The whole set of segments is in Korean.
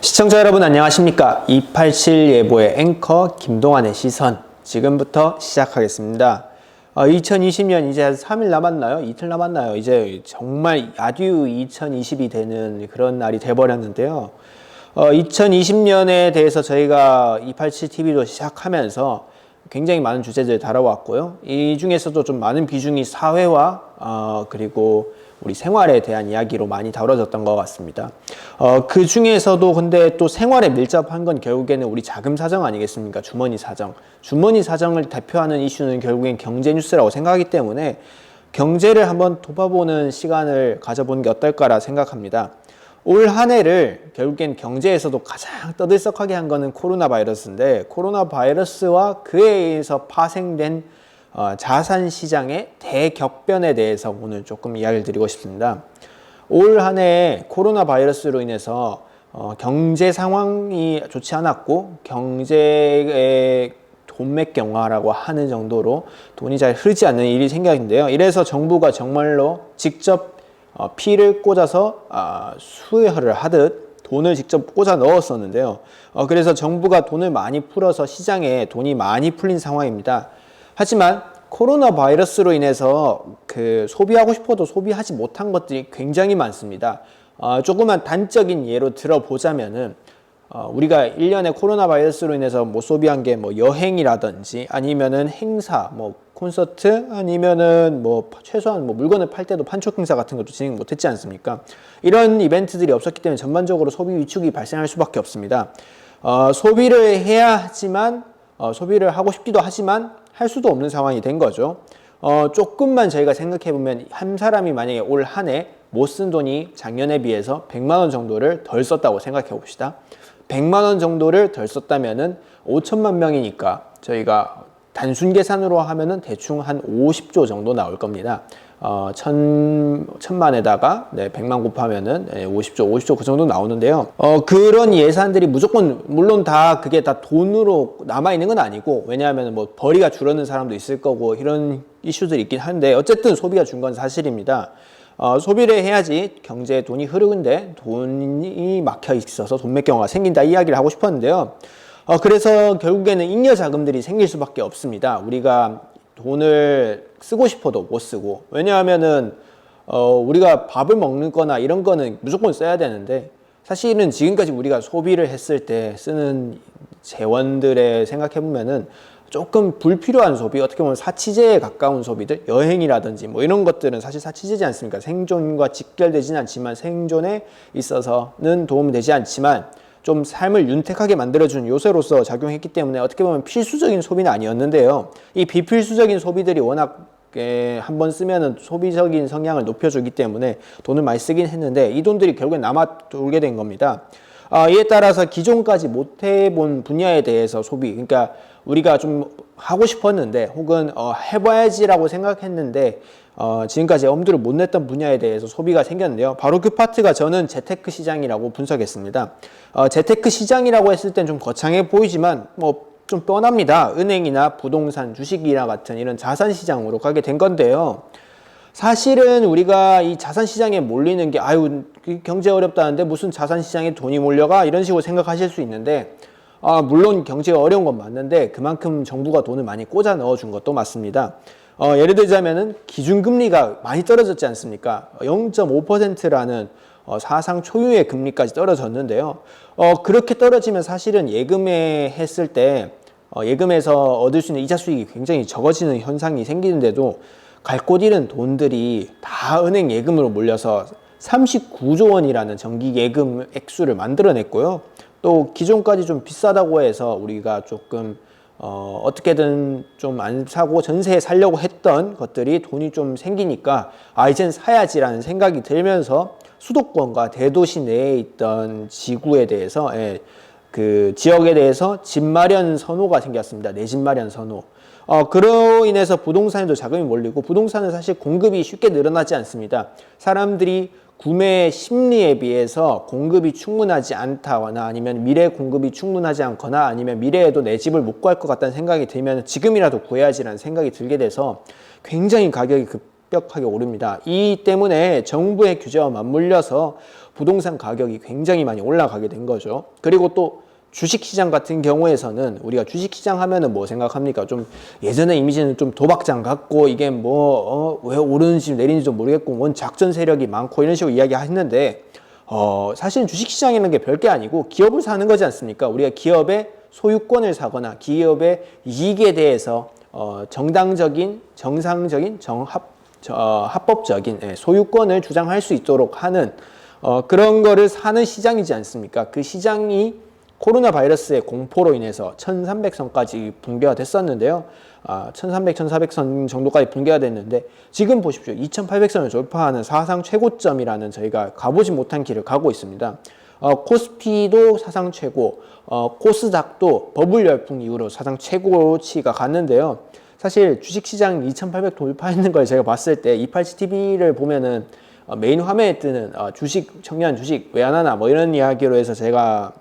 시청자 여러분 안녕하십니까? 287 예보의 앵커 김동환의 시선 지금부터 시작하겠습니다. 2020년 이제 한 3일 남았나요? 이틀 남았나요? 이제 정말 야듀 2020이 되는 그런 날이 돼버렸는데요. 2020년에 대해서 저희가 287TV도 시작하면서 굉장히 많은 주제들을 다뤄왔고요. 이 중에서도 좀 많은 비중이 사회와 그리고 우리 생활에 대한 이야기로 많이 다뤄졌던 것 같습니다. 그 중에서도 근데 또 생활에 밀접한 건 결국에는 우리 자금 사정 아니겠습니까? 주머니 사정. 주머니 사정을 대표하는 이슈는 결국엔 경제 뉴스라고 생각하기 때문에 경제를 한번 돌아보는 시간을 가져보는 게 어떨까라 생각합니다. 올 한 해를 결국엔 경제에서도 가장 떠들썩하게 한 거는 코로나 바이러스인데, 코로나 바이러스와 그에 의해서 파생된 자산 시장의 대격변에 대해서 오늘 조금 이야기를 드리고 싶습니다. 올 한 해 코로나 바이러스로 인해서 경제 상황이 좋지 않았고 경제의 돈맥경화라고 하는 정도로 돈이 잘 흐르지 않는 일이 생겼는데요. 이래서 정부가 정말로 직접 피를 꽂아서 수혈을 하듯 돈을 직접 꽂아 넣었었는데요. 그래서 정부가 돈을 많이 풀어서 시장에 돈이 많이 풀린 상황입니다. 하지만 코로나 바이러스로 인해서 소비하고 싶어도 소비하지 못한 것들이 굉장히 많습니다. 조그만 단적인 예로 들어보자면은 우리가 1년에 코로나 바이러스로 인해서 못 소비한 게 뭐 여행이라든지 아니면은 행사, 뭐 콘서트 아니면은 뭐 최소한 뭐 물건을 팔 때도 판촉 행사 같은 것도 진행 못 했지 않습니까? 이런 이벤트들이 없었기 때문에 전반적으로 소비 위축이 발생할 수밖에 없습니다. 소비를 해야 하지만 소비를 하고 싶기도 하지만 할 수도 없는 상황이 된 거죠. 조금만 저희가 생각해 보면 한 사람이 만약에 올 한 해 못 쓴 돈이 작년에 비해서 100만 원 정도를 덜 썼다고 생각해 봅시다. 100만 원 정도를 덜 썼다면은 5천만 명이니까 저희가 단순 계산으로 하면은 대충 한 50조 정도 나올 겁니다. 천만에다가 100만 곱하면은 50조 그 정도 나오는데요. 그런 예산들이 무조건 물론 다 그게 다 돈으로 남아 있는 건 아니고, 왜냐하면 뭐 벌이가 줄어드는 사람도 있을 거고 이런 이슈들이 있긴 한데 어쨌든 소비가 준 건 사실입니다. 소비를 해야지 경제에 돈이 흐르는데 돈이 막혀 있어서 돈맥경화가 생긴다 이야기를 하고 싶었는데요. 그래서 결국에는 잉여 자금들이 생길 수밖에 없습니다. 우리가 돈을 쓰고 싶어도 못 쓰고, 왜냐하면은 우리가 밥을 먹는 거나 이런 거는 무조건 써야 되는데, 사실은 지금까지 우리가 소비를 했을 때 쓰는 재원들에 생각해 보면은 조금 불필요한 소비, 어떻게 보면 사치제에 가까운 소비들, 여행이라든지 뭐 이런 것들은 사실 사치제지 않습니까? 생존과 직결되지는 않지만 생존에 있어서는 도움이 되지 않지만 좀 삶을 윤택하게 만들어주는 요소로서 작용했기 때문에 어떻게 보면 필수적인 소비는 아니었는데요. 이 비필수적인 소비들이 워낙 한번 쓰면은 소비적인 성향을 높여주기 때문에 돈을 많이 쓰긴 했는데 이 돈들이 결국엔 남아 돌게 된 겁니다. 이에 따라서 기존까지 못 해본 분야에 대해서 소비, 그러니까 우리가 좀 하고 싶었는데 혹은 해봐야지라고 생각했는데 지금까지 엄두를 못 냈던 분야에 대해서 소비가 생겼는데요. 바로 그 파트가 저는 재테크 시장이라고 분석했습니다. 재테크 시장이라고 했을 땐 좀 거창해 보이지만 뭐 좀 뻔합니다. 은행이나 부동산, 주식이나 같은 이런 자산 시장으로 가게 된 건데요. 사실은 우리가 이 자산 시장에 몰리는 게 경제 어렵다는데 무슨 자산 시장에 돈이 몰려가 이런 식으로 생각하실 수 있는데, 물론 경제가 어려운 건 맞는데 그만큼 정부가 돈을 많이 꽂아 넣어준 것도 맞습니다. 예를 들자면은 기준금리가 많이 떨어졌지 않습니까? 0.5%라는 사상 초유의 금리까지 떨어졌는데요. 그렇게 떨어지면 사실은 예금에 했을 때 예금에서 얻을 수 있는 이자 수익이 굉장히 적어지는 현상이 생기는데도 갈 곳 잃은 돈들이 다 은행 예금으로 몰려서 39조 원이라는 정기 예금 액수를 만들어냈고요. 또 기존까지 좀 비싸다고 해서 우리가 조금 어떻게든 좀 안 사고 전세에 살려고 했던 것들이 돈이 좀 생기니까 이젠 사야지라는 생각이 들면서 수도권과 대도시 내에 있던 지구에 대해서 그 지역에 대해서 집 마련 선호가 생겼습니다. 내 집 마련 선호. 그로 인해서 부동산에도 자금이 몰리고, 부동산은 사실 공급이 쉽게 늘어나지 않습니다. 사람들이 구매 심리에 비해서 공급이 충분하지 않다거나 아니면 미래 공급이 충분하지 않거나 아니면 미래에도 내 집을 못 구할 것 같다는 생각이 들면 지금이라도 구해야지라는 생각이 들게 돼서 굉장히 가격이 급격하게 오릅니다. 이 때문에 정부의 규제와 맞물려서 부동산 가격이 굉장히 많이 올라가게 된 거죠. 그리고 또 주식시장 같은 경우에서는 우리가 주식시장 하면은 뭐 생각합니까? 좀 예전의 이미지는 좀 도박장 같고 이게 왜 오르는지 내리는지 모르겠고 뭔 작전 세력이 많고 이런 식으로 이야기하셨는데 사실 주식시장이라는 게 별게 아니고 기업을 사는 거지 않습니까? 우리가 기업의 소유권을 사거나 기업의 이익에 대해서 정당적인, 정상적인, 합법적인 소유권을 주장할 수 있도록 하는 그런 거를 사는 시장이지 않습니까? 그 시장이 코로나 바이러스의 공포로 인해서 1300선까지 붕괴가 됐었는데요. 1300, 1400선 정도까지 붕괴가 됐는데 지금 보십시오. 2800선을 돌파하는 사상 최고점이라는 저희가 가보지 못한 길을 가고 있습니다. 코스피도 사상 최고, 코스닥도 버블 열풍 이후로 사상 최고치가 갔는데요. 사실 주식시장 2800 돌파했는 걸 제가 봤을 때 287TV를 보면은 메인 화면에 뜨는 청년 주식 왜 안 하나 뭐 이런 이야기로 해서 제가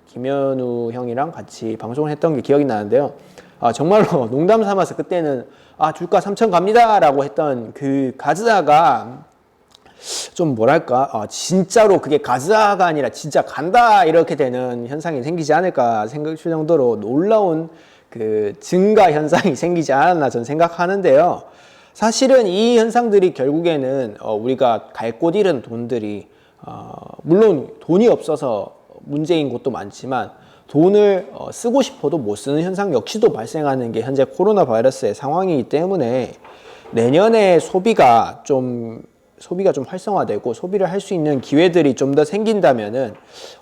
김현우 형이랑 같이 방송을 했던 게 기억이 나는데요. 정말로 농담 삼아서 그때는 주가 3천 갑니다 라고 했던 그 가즈아가 좀 뭐랄까 진짜로 그게 가즈아가 아니라 진짜 간다 이렇게 되는 현상이 생기지 않을까 생각할 정도로 놀라운 그 증가 현상이 생기지 않았나 저는 생각하는데요. 사실은 이 현상들이 결국에는 우리가 갈 곳 잃은 돈들이 물론 돈이 없어서 문제인 곳도 많지만 돈을 쓰고 싶어도 못 쓰는 현상 역시도 발생하는 게 현재 코로나 바이러스의 상황이기 때문에 내년에 소비가 좀 활성화되고 소비를 할 수 있는 기회들이 좀 더 생긴다면은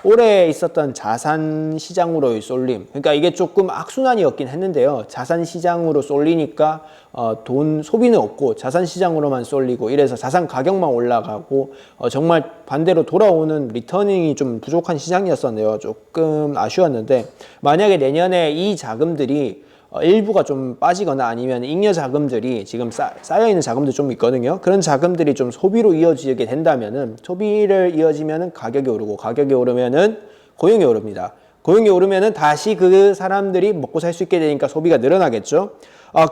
올해 있었던 자산 시장으로의 쏠림, 그러니까 이게 조금 악순환이었긴 했는데요. 자산 시장으로 쏠리니까 돈 소비는 없고 자산 시장으로만 쏠리고 이래서 자산 가격만 올라가고 정말 반대로 돌아오는 리터닝이 좀 부족한 시장이었었네요. 조금 아쉬웠는데 만약에 내년에 이 자금들이 일부가 좀 빠지거나 아니면 잉여 자금들이 지금 쌓여있는 자금도 좀 있거든요. 그런 자금들이 좀 소비로 이어지게 된다면은 소비를 이어지면은 가격이 오르고 가격이 오르면은 고용이 오릅니다. 고용이 오르면은 다시 그 사람들이 먹고 살 수 있게 되니까 소비가 늘어나겠죠.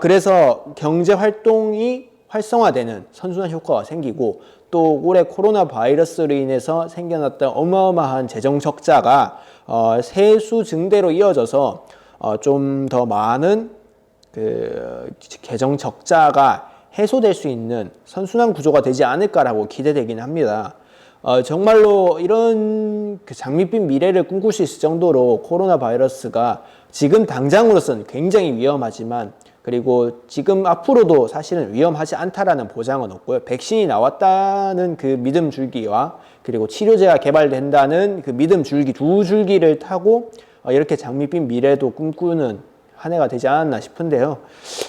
그래서 경제 활동이 활성화되는 선순환 효과가 생기고 또 올해 코로나 바이러스로 인해서 생겨났던 어마어마한 재정 적자가 세수 증대로 이어져서 좀 더 많은 그 재정 적자가 해소될 수 있는 선순환 구조가 되지 않을까라고 기대되긴 합니다. 정말로 이런 그 장밋빛 미래를 꿈꿀 수 있을 정도로 코로나 바이러스가 지금 당장으로서는 굉장히 위험하지만 그리고 지금 앞으로도 사실은 위험하지 않다라는 보장은 없고요. 백신이 나왔다는 그 믿음 줄기와 그리고 치료제가 개발된다는 그 믿음 줄기 두 줄기를 타고 이렇게 장밋빛 미래도 꿈꾸는 한 해가 되지 않았나 싶은데요.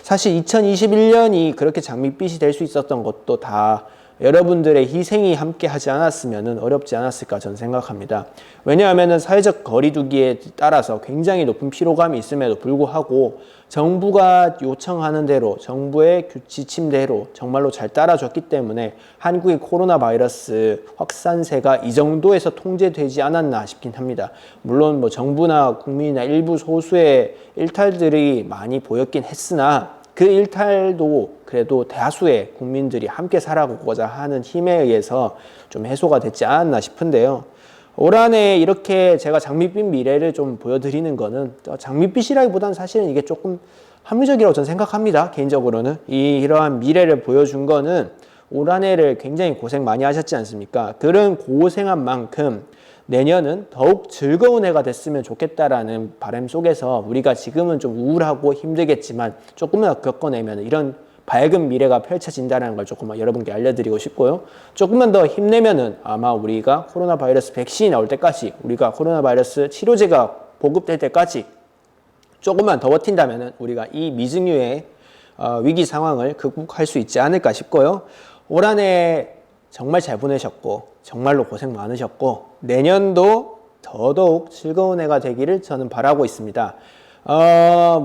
사실 2021년이 그렇게 장밋빛이 될 수 있었던 것도 다 여러분들의 희생이 함께 하지 않았으면 어렵지 않았을까 저는 생각합니다. 왜냐하면 사회적 거리두기에 따라서 굉장히 높은 피로감이 있음에도 불구하고 정부가 요청하는 대로 정부의 지침대로 정말로 잘 따라줬기 때문에 한국의 코로나 바이러스 확산세가 이 정도에서 통제되지 않았나 싶긴 합니다. 물론 뭐 정부나 국민이나 일부 소수의 일탈들이 많이 보였긴 했으나 그 일탈도 그래도 다수의 국민들이 함께 살아가고자 하는 힘에 의해서 좀 해소가 됐지 않았나 싶은데요. 올 한 해 이렇게 제가 장밋빛 미래를 좀 보여드리는 거는 장밋빛이라기보다는 사실은 이게 조금 합리적이라고 저는 생각합니다. 개인적으로는 이러한 미래를 보여준 거는 올 한 해를 굉장히 고생 많이 하셨지 않습니까? 그런 고생한 만큼 내년은 더욱 즐거운 해가 됐으면 좋겠다라는 바람 속에서 우리가 지금은 좀 우울하고 힘들겠지만 조금만 더 겪어내면 이런 밝은 미래가 펼쳐진다는 걸 조금 여러분께 알려드리고 싶고요. 조금만 더 힘내면은 아마 우리가 코로나 바이러스 백신이 나올 때까지 우리가 코로나 바이러스 치료제가 보급될 때까지 조금만 더 버틴다면은 우리가 이 미증유의 위기 상황을 극복할 수 있지 않을까 싶고요. 올 한 해 정말 잘 보내셨고 정말로 고생 많으셨고 내년도 더더욱 즐거운 해가 되기를 저는 바라고 있습니다.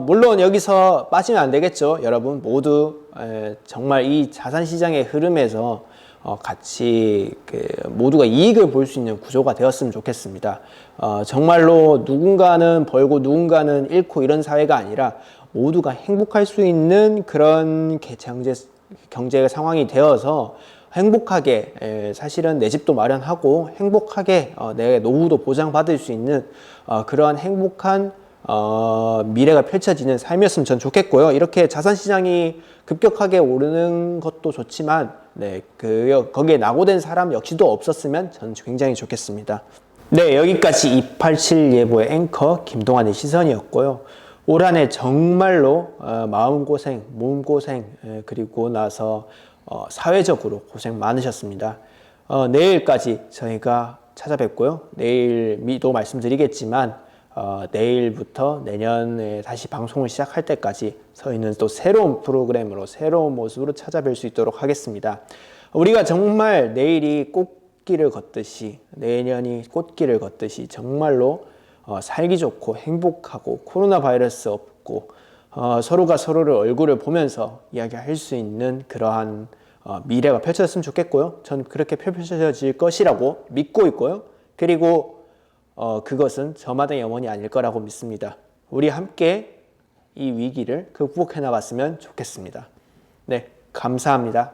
물론 여기서 빠지면 안 되겠죠. 여러분 모두 정말 이 자산시장의 흐름에서 같이 모두가 이익을 볼 수 있는 구조가 되었으면 좋겠습니다. 정말로 누군가는 벌고 누군가는 잃고 이런 사회가 아니라 모두가 행복할 수 있는 그런 경제 상황이 되어서 행복하게 사실은 내 집도 마련하고 행복하게 내 노후도 보장받을 수 있는 그러한 행복한 미래가 펼쳐지는 삶이었으면 전 좋겠고요. 이렇게 자산시장이 급격하게 오르는 것도 좋지만 거기에 낙오된 사람 역시도 없었으면 전 굉장히 좋겠습니다. 네, 여기까지 287 예보의 앵커 김동환의 시선이었고요. 올 한 해 정말로 마음고생, 몸고생, 그리고 나서 사회적으로 고생 많으셨습니다. 내일까지 저희가 찾아뵙고요. 내일도 말씀드리겠지만 내일부터 내년에 다시 방송을 시작할 때까지 저희는 또 새로운 프로그램으로 새로운 모습으로 찾아뵐 수 있도록 하겠습니다. 우리가 정말 내일이 꽃길을 걷듯이 내년이 꽃길을 걷듯이 정말로 살기 좋고 행복하고 코로나 바이러스 없고 서로가 서로를 얼굴을 보면서 이야기할 수 있는 그러한 미래가 펼쳐졌으면 좋겠고요. 전 그렇게 펼쳐질 것이라고 믿고 있고요. 그리고 그것은 저마다의 영혼이 아닐 거라고 믿습니다. 우리 함께 이 위기를 극복해 나갔으면 좋겠습니다. 네, 감사합니다.